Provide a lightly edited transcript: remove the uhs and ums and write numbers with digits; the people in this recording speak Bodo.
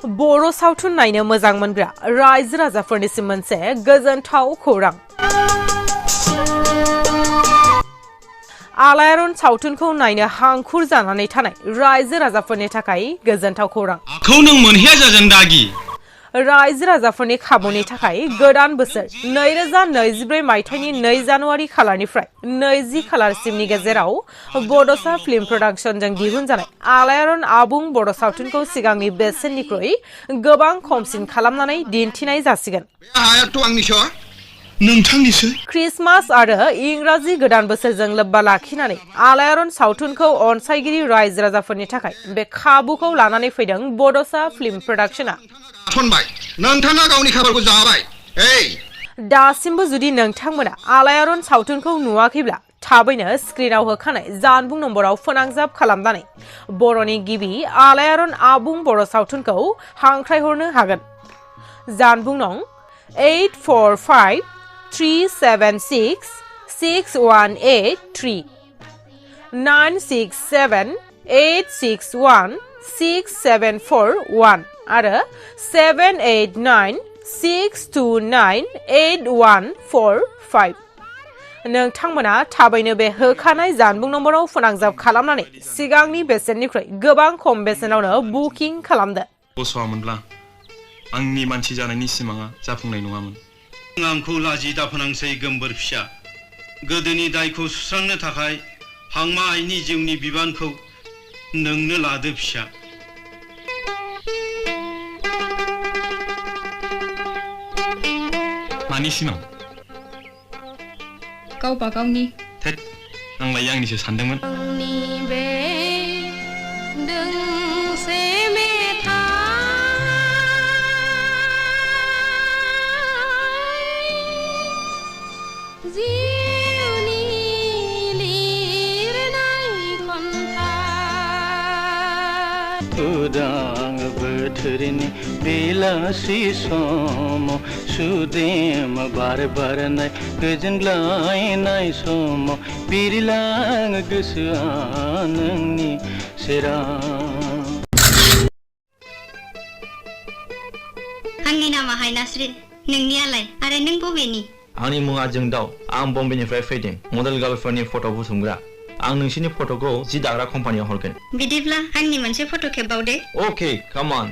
बर' सावथुन नायनो मोजां मोनग्रा रायजो राजाफोरनिसिम मोनसे गोजोनथाव खौरां। आलायारन सावथुनखौ नायनो हांखुर जानानै थानाय रायजो राजाफोरनि थाखाय गोजोनथाव खौरां। रायजो राजाफोरनि खाबुनि थाखाय गोदान बोसोर 2024 मायथाइनि 2 जानुवारि खालारनिफ्राय 20 खालारसिमनि गेजेराव बड'सा फिल्म प्रडाक्शनजों दिहुनजानाय आलायारन आबुं बर' सावथुनखौ सिगांनि बेसेननिख्रुइ गोबां खमसिन खालामनानै दिन्थिनाय जासिगोन। क्रिसमास आरो इंराजि गोदान बोसोरजों लोब्बा लाखिनानै आलायारन सावथुनखौ अनसायगिरि रायजो राजाफोरनि थाखाय बे खाबुखौ लानानै फैदों बड'सा फिल्म प्रडाक्शना। दासिमबो जुदि नोंथांमोना आलायारन सावथुनखौ नुवाखैब्ला थाबैनो स्क्रिनाव होखानाय जानबुं नम्बराव फोनांजाब खालामनानै बर'नि गिबि आलायारन आबुं बर' सावथुनखौ हांख्रायहरनो हागोन। जानबुं नं 845376618 967861671 आरो 789629815 नोंथांमोना थाबैनो बे होखानाय जानबुं नम्बराव फोनांजाब खालामनानै सिगांनि बेसेननिख्रुइ गोबां खम बेसेनावनो बुकिं खालामदो। आंनि मानसि जानायनि सिमाङा जाफुंनाय नङामोन। आंखौ लाजि दाफोनांसै गोमबोर फिसा। गोदोनि दायखौ सुस्रांनो थाखाय हांमा आइनि जिउनि बिबानखौ नोंनो लादो फिसा। मानि सिमां? गावबा गावनि। थेट आंलाय आंनिसो सानदोंमोन। उदां बोथोरनि बेलासि समाव सुदेम बार बारनाय गोजोनग्लायनाय समाव बिरलाङो गोसोआ नोंनि सेराव। आंनि नामा हायनास्रि, नोंनियालाय आरो नों बबेनि? आंनि मुङा जोंदाव, आं बम्बेनिफ्राय फैदों। मडेल गार्लफोरनि फट' बुथुमग्रा। आं नोंसिनि फट'खौ जि दाग्रा कम्पानियाव हरगोन। बिदिब्ला आंनि मोनसे फट' खेबबावदे। Okay, come on.